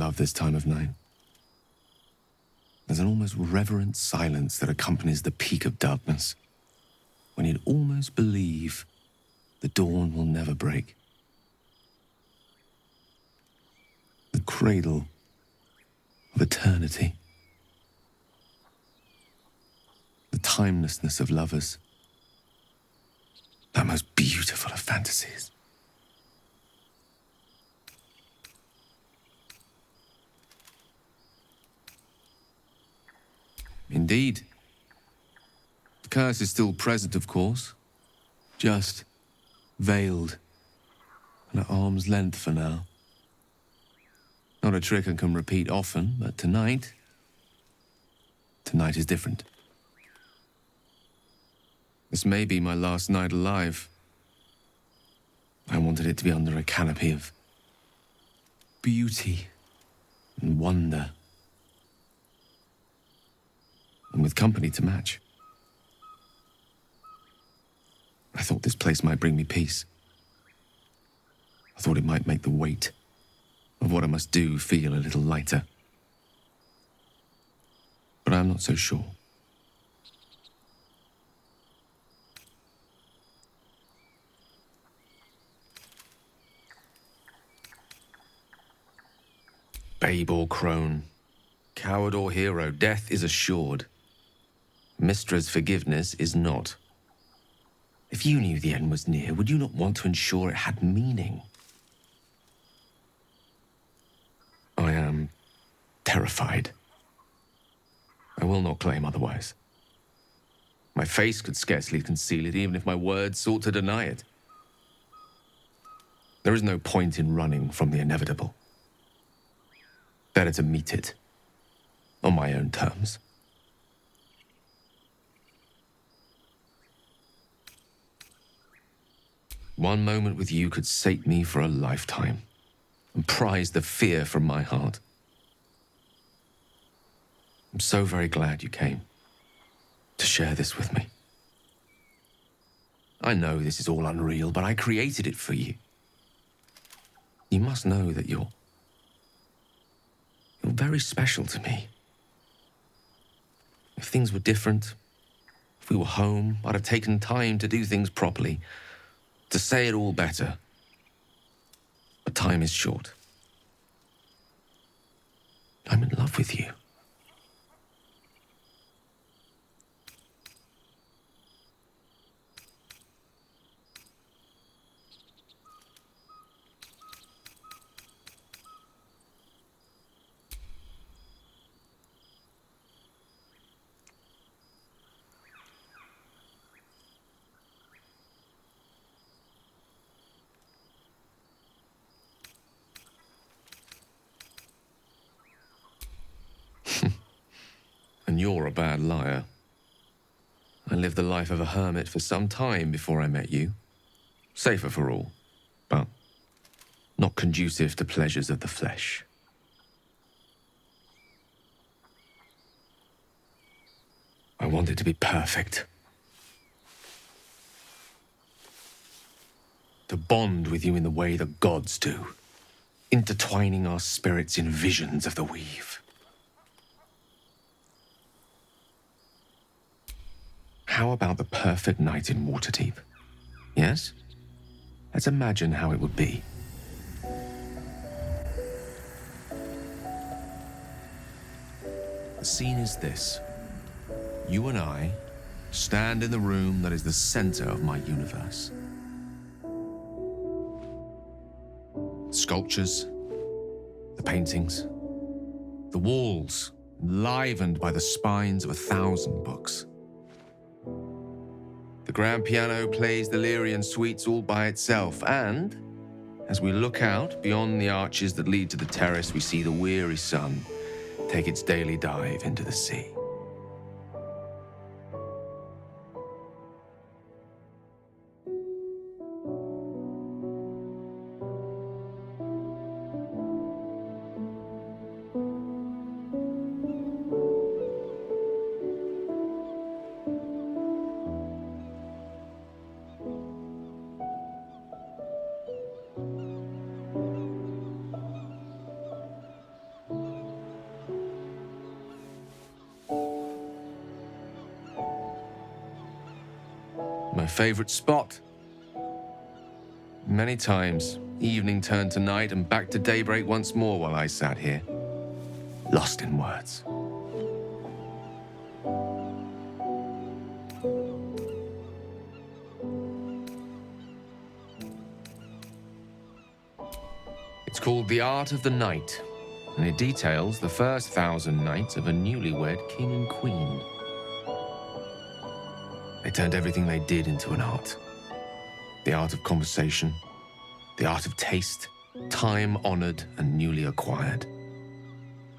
love this time of night. There's an almost reverent silence that accompanies the peak of darkness, when you'd almost believe the dawn will never break. The cradle of eternity. The timelessness of lovers. That most beautiful of fantasies. Indeed. The curse is still present, of course. Just veiled and at arm's length for now. Not a trick I can repeat often, but tonight is different. This may be my last night alive. I wanted it to be under a canopy of beauty and wonder, and with company to match. I thought this place might bring me peace. I thought it might make the weight of what I must do feel a little lighter. But I'm not so sure. Babe or crone, coward or hero, death is assured. Mistra's forgiveness is not. If you knew the end was near, would you not want to ensure it had meaning? I am terrified. I will not claim otherwise. My face could scarcely conceal it, even if my words sought to deny it. There is no point in running from the inevitable. Better to meet it on my own terms. One moment with you could sate me for a lifetime and prize the fear from my heart. I'm so very glad you came to share this with me. I know this is all unreal, but I created it for you. You must know that you're very special to me. If things were different, if we were home, I'd have taken time to do things properly, to say it all better. But time is short. I'm in love with you. And you're a bad liar. I lived the life of a hermit for some time before I met you. Safer for all, but not conducive to pleasures of the flesh. I want it to be perfect. To bond with you in the way the gods do, intertwining our spirits in visions of the weave. How about the perfect night in Waterdeep? Yes? Let's imagine how it would be. The scene is this. You and I stand in the room that is the center of my universe. Sculptures, the paintings, the walls enlivened by the spines of 1,000 books. The grand piano plays the Lyrian suites all by itself, and as we look out beyond the arches that lead to the terrace, we see the weary sun take its daily dive into the sea. My favorite spot. Many times, evening turned to night and back to daybreak once more while I sat here, lost in words. It's called The Art of the Night, and it details the first 1,000 nights of a newlywed king and queen. They turned everything they did into an art. The art of conversation, the art of taste, time-honored and newly acquired.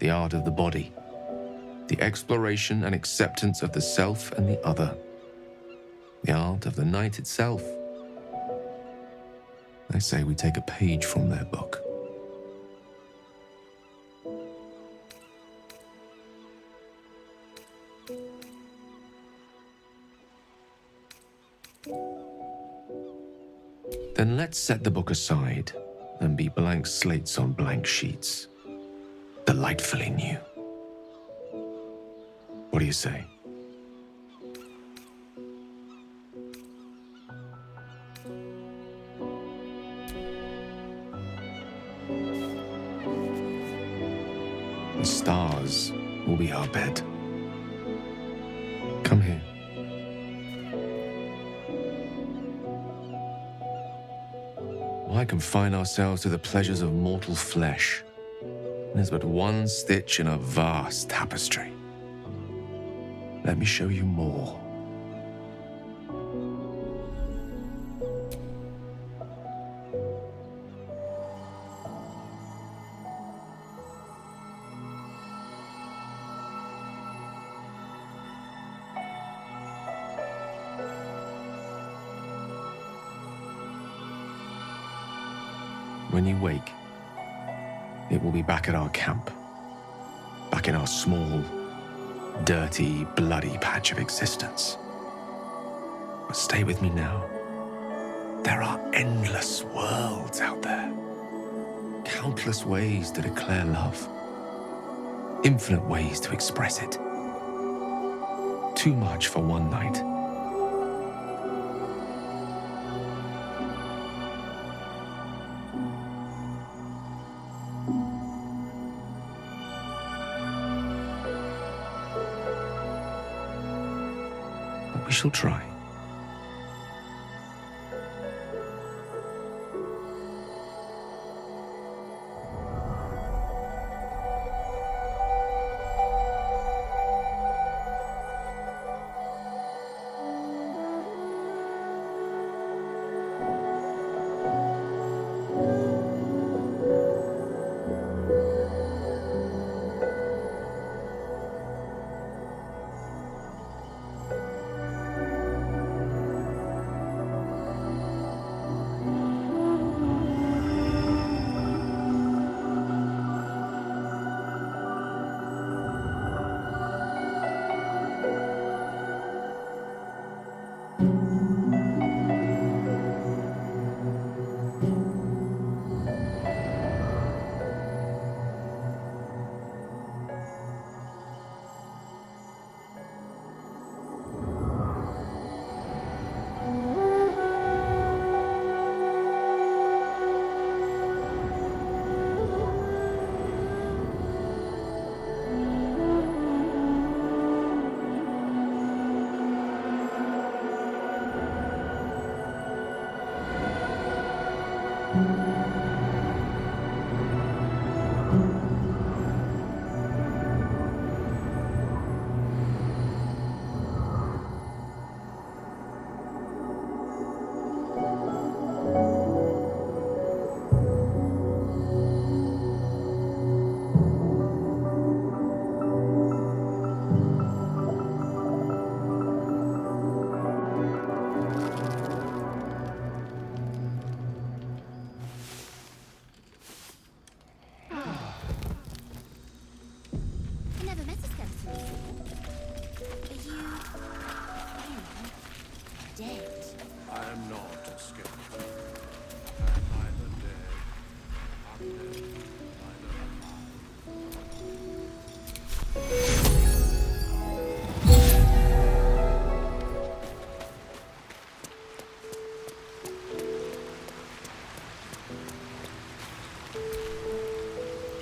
The art of the body, the exploration and acceptance of the self and the other. The art of the night itself. I say we take a page from their book. Then let's set the book aside and be blank slates on blank sheets. Delightfully new. What do you say? The stars will be our bed. Come here. Why confine ourselves to the pleasures of mortal flesh? There's but one stitch in a vast tapestry. Let me show you more. When you wake, it will be back at our camp, back in our small, dirty, bloody patch of existence. But stay with me now. There are endless worlds out there, countless ways to declare love, infinite ways to express it. Too much for one night. We shall try.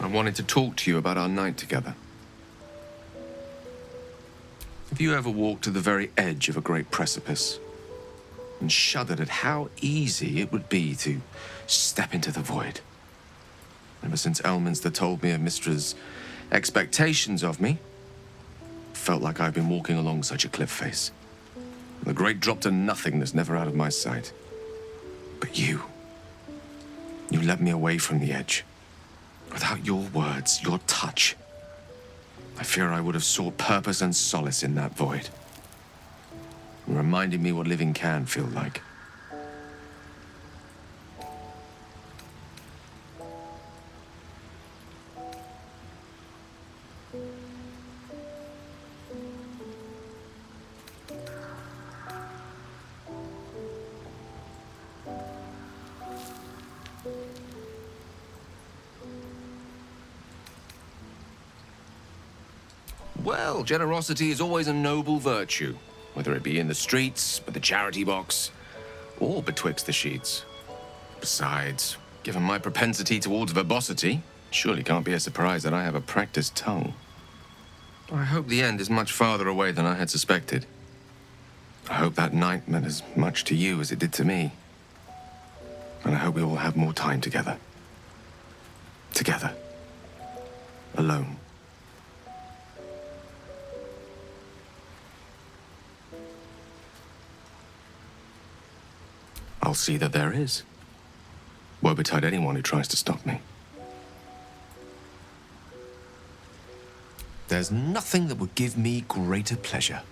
I wanted to talk to you about our night together. Have you ever walked to the very edge of a great precipice and shuddered at how easy it would be to step into the void? Ever since Elminster told me of Mistra's expectations of me, it felt like I've been walking along such a cliff face. The great drop to nothingness, never out of my sight. But you led me away from the edge. Without your words, your touch, I fear I would have sought purpose and solace in that void. It reminded me what living can feel like. Well, generosity is always a noble virtue, whether it be in the streets, with the charity box, or betwixt the sheets. Besides, given my propensity towards verbosity, surely can't be a surprise that I have a practiced tongue. I hope the end is much farther away than I had suspected. I hope that night meant as much to you as it did to me. And I hope we will have more time together. Together. Alone. I'll see that there is. Woe betide anyone who tries to stop me. There's nothing that would give me greater pleasure.